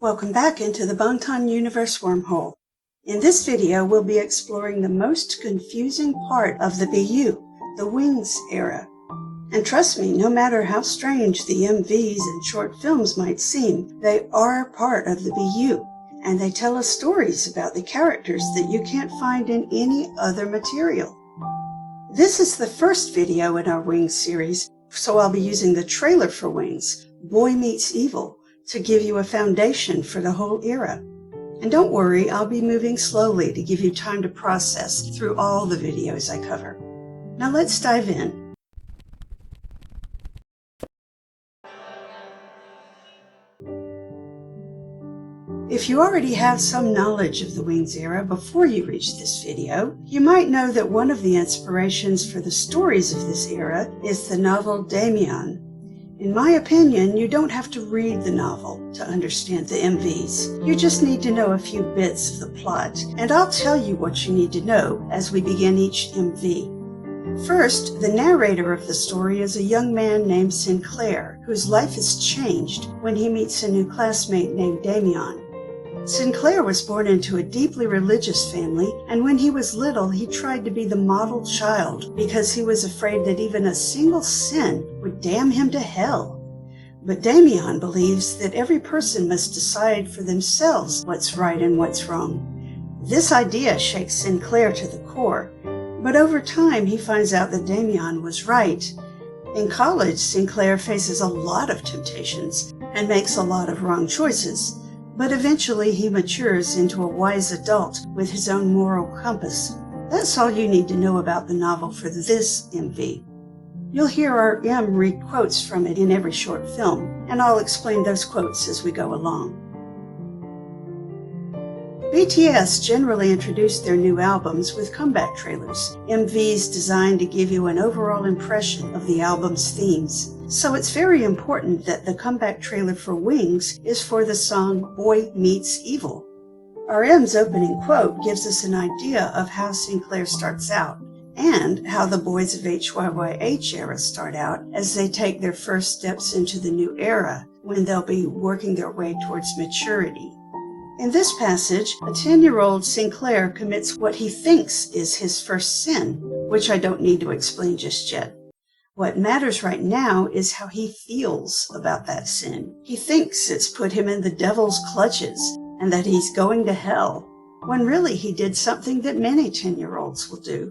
Welcome back into the Bangtan Universe Wormhole. In this video, we'll be exploring the most confusing part of the BU, the Wings era. And trust me, no matter how strange the MVs and short films might seem, they are part of the BU, and they tell us stories about the characters that you can't find in any other material. This is the first video in our Wings series, so I'll be using the trailer for Wings, Boy Meets Evil, to give you a foundation for the whole era. And don't worry, I'll be moving slowly to give you time to process through all the videos I cover. Now let's dive in. If you already have some knowledge of the Wings era before you reach this video, you might know that one of the inspirations for the stories of this era is the novel Demian. In my opinion, you don't have to read the novel to understand the MVs. You just need to know a few bits of the plot, and I'll tell you what you need to know as we begin each MV. First, the narrator of the story is a young man named Sinclair, whose life is changed when he meets a new classmate named Demian. Sinclair was born into a deeply religious family, and when he was little, he tried to be the model child because he was afraid that even a single sin would damn him to hell. But Demian believes that every person must decide for themselves what's right and what's wrong. This idea shakes Sinclair to the core, but over time he finds out that Demian was right. In college, Sinclair faces a lot of temptations and makes a lot of wrong choices. But eventually he matures into a wise adult with his own moral compass. That's all you need to know about the novel for this MV. You'll hear our M read quotes from it in every short film, and I'll explain those quotes as we go along. BTS generally introduce their new albums with comeback trailers, MVs designed to give you an overall impression of the album's themes. So it's very important that the comeback trailer for Wings is for the song Boy Meets Evil. RM's opening quote gives us an idea of how Sinclair starts out, and how the boys of HYYH era start out as they take their first steps into the new era, when they'll be working their way towards maturity. In this passage, a 10-year-old Sinclair commits what he thinks is his first sin, which I don't need to explain just yet. What matters right now is how he feels about that sin. He thinks it's put him in the devil's clutches and that he's going to hell, when really he did something that many 10-year-olds will do.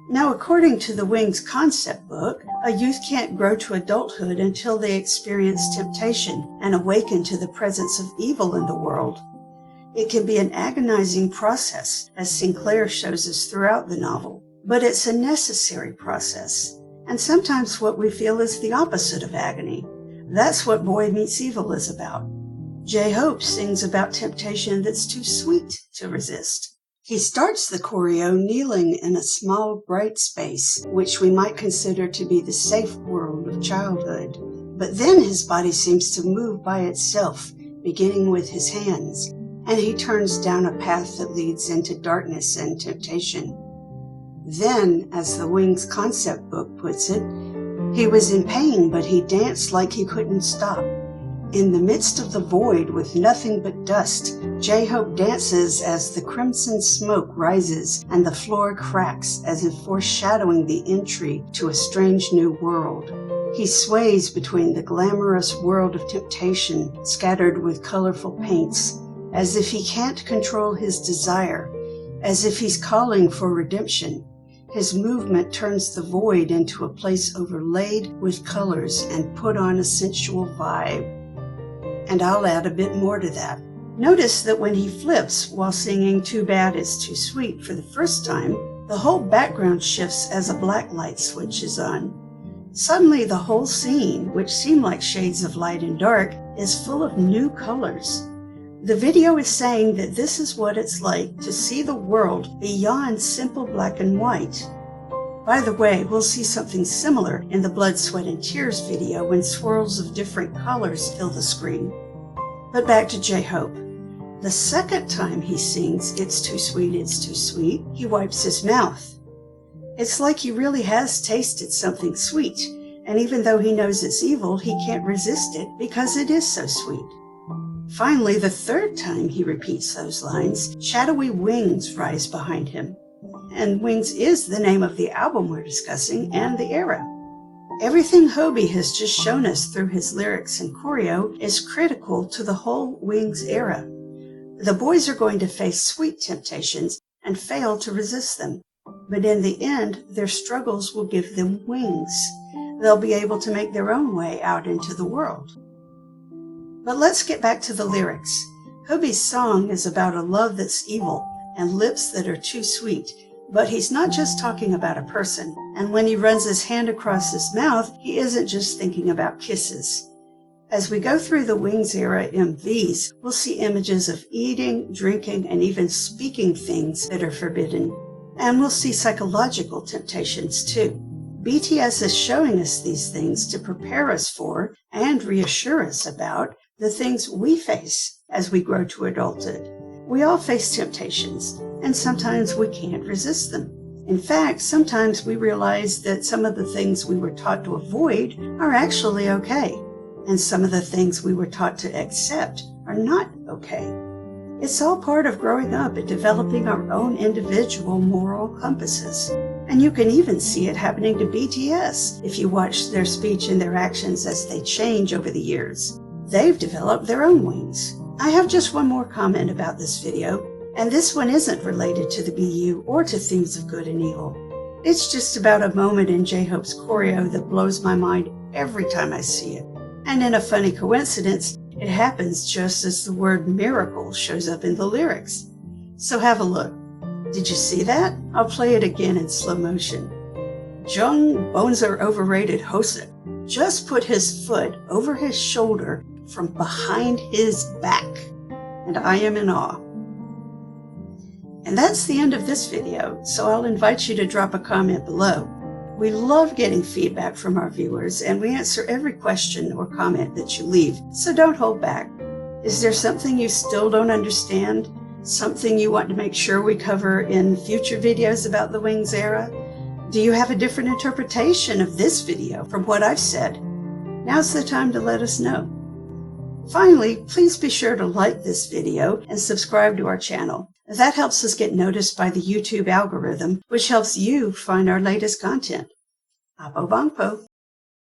Now, according to the Wings concept book, a youth can't grow to adulthood until they experience temptation and awaken to the presence of evil in the world. It can be an agonizing process, as Sinclair shows us throughout the novel, but it's a necessary process. And sometimes what we feel is the opposite of agony. That's what Boy Meets Evil is about. J-Hope sings about temptation that's too sweet to resist. He starts the choreo kneeling in a small, bright space, which we might consider to be the safe world of childhood. But then his body seems to move by itself, beginning with his hands, and he turns down a path that leads into darkness and temptation. Then, as the Wings concept book puts it, he was in pain, but he danced like he couldn't stop. In the midst of the void with nothing but dust, J-Hope dances as the crimson smoke rises and the floor cracks as if foreshadowing the entry to a strange new world. He sways between the glamorous world of temptation scattered with colorful paints, as if he can't control his desire, as if he's calling for redemption. His movement turns the void into a place overlaid with colors and put on a sensual vibe. And I'll add a bit more to that. Notice that when he flips while singing Too Bad It's Too Sweet for the first time, the whole background shifts as a black light switch is on. Suddenly the whole scene, which seemed like shades of light and dark, is full of new colors. The video is saying that this is what it's like to see the world beyond simple black and white. By the way, we'll see something similar in the Blood, Sweat, and Tears video when swirls of different colors fill the screen. But back to J-Hope. The second time he sings It's Too Sweet, It's Too Sweet, he wipes his mouth. It's like he really has tasted something sweet, and even though he knows it's evil, he can't resist it because it is so sweet. Finally, the third time he repeats those lines, shadowy wings rise behind him. And Wings is the name of the album we're discussing and the era. Everything Hobie has just shown us through his lyrics and choreo is critical to the whole Wings era. The boys are going to face sweet temptations and fail to resist them. But in the end, their struggles will give them wings. They'll be able to make their own way out into the world. But let's get back to the lyrics. Hobie's song is about a love that's evil and lips that are too sweet. But he's not just talking about a person. And when he runs his hand across his mouth, he isn't just thinking about kisses. As we go through the Wings era MVs, we'll see images of eating, drinking, and even speaking things that are forbidden. And we'll see psychological temptations too. BTS is showing us these things to prepare us for and reassure us about the things we face as we grow to adulthood. We all face temptations, and sometimes we can't resist them. In fact, sometimes we realize that some of the things we were taught to avoid are actually okay, and some of the things we were taught to accept are not okay. It's all part of growing up and developing our own individual moral compasses. And you can even see it happening to BTS if you watch their speech and their actions as they change over the years. They've developed their own wings. I have just one more comment about this video, and this one isn't related to the BU or to themes of good and evil. It's just about a moment in J-Hope's choreo that blows my mind every time I see it. And in a funny coincidence, it happens just as the word miracle shows up in the lyrics. So have a look. Did you see that? I'll play it again in slow motion. Jung Bonzer overrated Hosek just put his foot over his shoulder from behind his back, and I am in awe. And that's the end of this video, so I'll invite you to drop a comment below. We love getting feedback from our viewers, and we answer every question or comment that you leave, so don't hold back. Is there something you still don't understand? Something you want to make sure we cover in future videos about the Wings era? Do you have a different interpretation of this video from what I've said? Now's the time to let us know. Finally, please be sure to like this video and subscribe to our channel. That helps us get noticed by the YouTube algorithm, which helps you find our latest content. Apo Bangpo.